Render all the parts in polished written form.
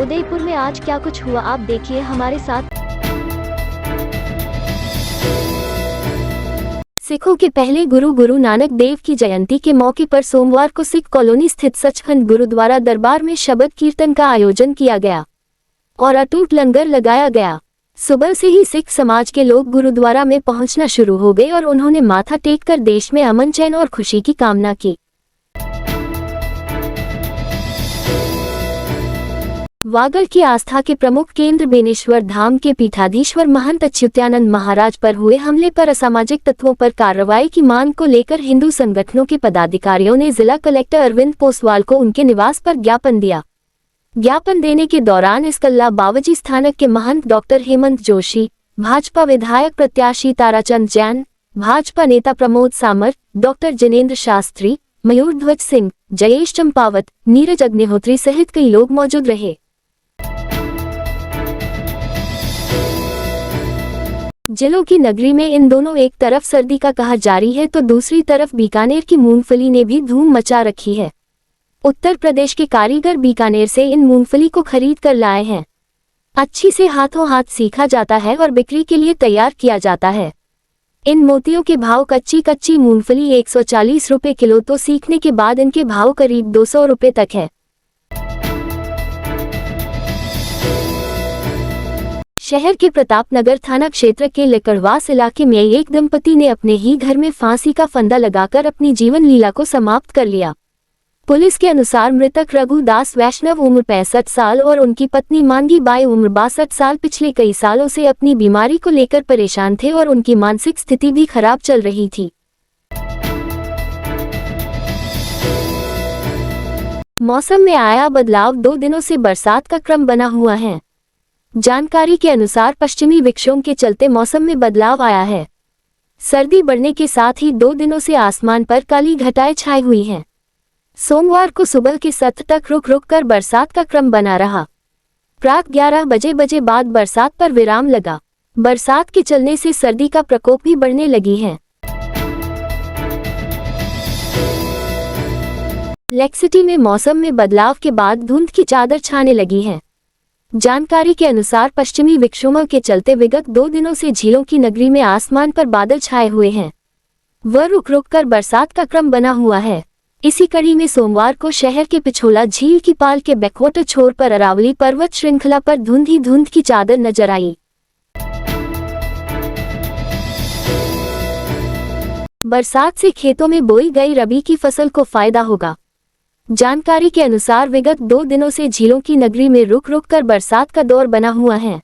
उदयपुर में आज क्या कुछ हुआ, आप देखिए हमारे साथ। सिखों के पहले गुरु नानक देव की जयंती के मौके पर सोमवार को सिख कॉलोनी स्थित सचखंड गुरुद्वारा दरबार में शबद कीर्तन का आयोजन किया गया और अटूट लंगर लगाया गया। सुबह से ही सिख समाज के लोग गुरुद्वारा में पहुंचना शुरू हो गए और उन्होंने माथा टेककर देश में अमन, चैन और खुशी की कामना की। वागड़ की आस्था के प्रमुख केंद्र बेनेश्वर धाम के पीठाधीश्वर महंत अच्युतानंद महाराज पर हुए हमले पर असामाजिक तत्वों पर कार्रवाई की मांग को लेकर हिंदू संगठनों के पदाधिकारियों ने जिला कलेक्टर अरविंद पोसवाल को उनके निवास पर ज्ञापन दिया। ज्ञापन देने के दौरान इसकल्ला बावजी स्थानक के महंत डॉक्टर हेमंत जोशी, भाजपा विधायक प्रत्याशी ताराचंद जैन, भाजपा नेता प्रमोद सामर, डॉक्टर जिनेंद्र शास्त्री, मयूर ध्वज सिंह, जयेश चंपावत, नीरज अग्निहोत्री सहित कई लोग मौजूद रहे। जिलों की नगरी में इन दोनों, एक तरफ सर्दी का कहर जारी है तो दूसरी तरफ बीकानेर की मूंगफली ने भी धूम मचा रखी है। उत्तर प्रदेश के कारीगर बीकानेर से इन मूंगफली को खरीद कर लाए हैं। अच्छी से हाथों हाथ सीखा जाता है और बिक्री के लिए तैयार किया जाता है। इन मोतियों के भाव कच्ची मूंगफली 140 रुपए किलो तो सीखने के बाद इनके भाव करीब 200 रुपए तक है। शहर के प्रतापनगर थाना क्षेत्र के लेकड़वास इलाके में एक दंपति ने अपने ही घर में फांसी का फंदा लगाकर अपनी जीवन लीला को समाप्त कर लिया। पुलिस के अनुसार मृतक रघुदास वैष्णव उम्र 65 साल और उनकी पत्नी मांगी बाई उम्र 62 साल पिछले कई सालों से अपनी बीमारी को लेकर परेशान थे और उनकी मानसिक स्थिति भी खराब चल रही थी। मौसम में आया बदलाव, 2 दिनों से बरसात का क्रम बना हुआ है। जानकारी के अनुसार पश्चिमी विक्षोभ के चलते मौसम में बदलाव आया है। सर्दी बढ़ने के साथ ही 2 दिनों से आसमान पर काली घटाएं छाई हुई हैं। सोमवार को सुबह के 7 तक रुक कर बरसात का क्रम बना रहा। प्रात 11 बजे बाद बरसात पर विराम लगा। बरसात के चलने से सर्दी का प्रकोप भी बढ़ने लगी है। लेक सिटी में मौसम में बदलाव के बाद धुंध की चादर छाने लगी है। जानकारी के अनुसार पश्चिमी विक्षोभ के चलते विगत 2 दिनों से झीलों की नगरी में आसमान पर बादल छाए हुए हैं। वह रुक कर बरसात का क्रम बना हुआ है। इसी कड़ी में सोमवार को शहर के पिछोला झील की पाल के बैकवाटर छोर पर अरावली पर्वत श्रृंखला पर धुंध की चादर नजर आई। बरसात से खेतों में बोई गई रबी की फसल को फायदा होगा। जानकारी के अनुसार विगत 2 दिनों से झीलों की नगरी में रुक कर बरसात का दौर बना हुआ है।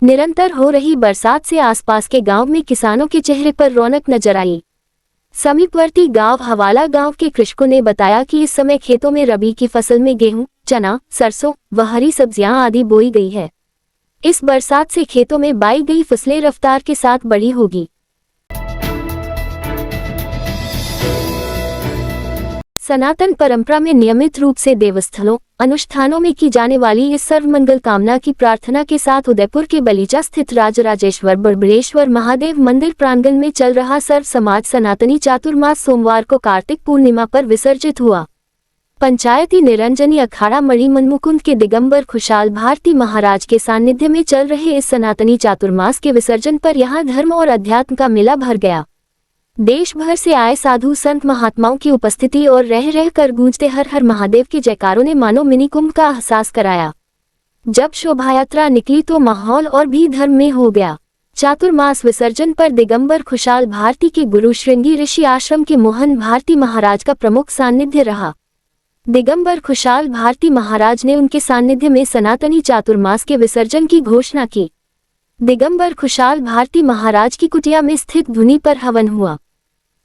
निरंतर हो रही बरसात से आसपास के गांव में किसानों के चेहरे पर रौनक नजर आई। समीपवर्ती गांव हवाला गांव के कृषकों ने बताया कि इस समय खेतों में रबी की फसल में गेहूं, चना, सरसों व हरी सब्जियां आदि बोई गई है। इस बरसात से खेतों में बाई गई फसलें रफ्तार के साथ बड़ी होगी। सनातन परंपरा में नियमित रूप से देवस्थलों, अनुष्ठानों में की जाने वाली इस सर्वमंगल कामना की प्रार्थना के साथ उदयपुर के बलीचा स्थित राजराजेश्वर बड़बड़ेश्वर महादेव मंदिर प्रांगण में चल रहा सर्व समाज सनातनी चातुर्मास सोमवार को कार्तिक पूर्णिमा पर विसर्जित हुआ। पंचायती निरंजनी अखाड़ा मणि मनमुकुंद के दिगंबर खुशहाल भारती महाराज के सानिध्य में चल रहे इस सनातनी चातुर्मास के विसर्जन पर यहाँ धर्म और अध्यात्म का मेला भर गया। देश भर से आए साधु संत महात्माओं की उपस्थिति और रह कर गूंजते हर हर महादेव के जयकारों ने मानो मिनी कुंभ का एहसास कराया। जब शोभायात्रा निकली तो माहौल और भी धर्म में हो गया। चातुर्मास विसर्जन पर दिगंबर खुशहाल भारती के गुरु श्रृंगी ऋषि आश्रम के मोहन भारती महाराज का प्रमुख सानिध्य रहा। दिगंबर खुशहाल भारती महाराज ने उनके सानिध्य में सनातनी चातुर्मास के विसर्जन की घोषणा की। दिगंबर खुशहाल भारती महाराज की कुटिया में स्थित धुनी पर हवन हुआ।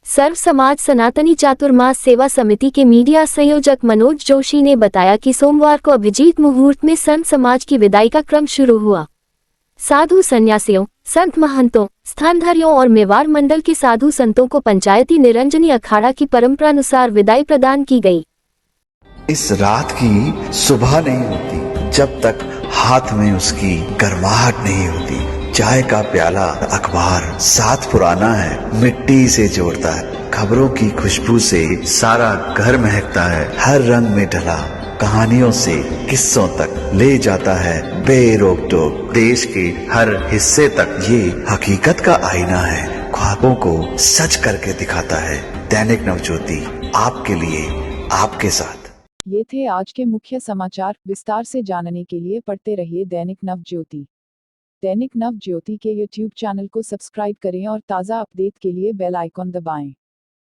सर्व समाज सनातनी चातुर्मास सेवा समिति के मीडिया संयोजक मनोज जोशी ने बताया कि सोमवार को अभिजीत मुहूर्त में संत समाज की विदाई का क्रम शुरू हुआ। साधु सन्यासियों, संत महंतों, स्थानधारियों और मेवाड़ मंडल के साधु संतों को पंचायती निरंजनी अखाड़ा की परंपरानुसार विदाई प्रदान की गई। इस रात की सुबह नहीं होती जब तक हाथ में उसकी गर्माहट नहीं होती। चाय का प्याला, अखबार साथ पुराना है, मिट्टी से जोड़ता है। खबरों की खुशबू से सारा घर महकता है। हर रंग में ढला कहानियों से किस्सों तक ले जाता है बेरोक टोक। देश के हर हिस्से तक ये हकीकत का आईना है, ख्वाबों को सच करके दिखाता है। दैनिक नवज्योति, आपके लिए, आपके साथ। ये थे आज के मुख्य समाचार। विस्तार से जानने के लिए पढ़ते रहिए दैनिक नवज्योति। दैनिक नवज्योति के YouTube चैनल को सब्सक्राइब करें और ताज़ा अपडेट के लिए बेल आइकॉन दबाएं।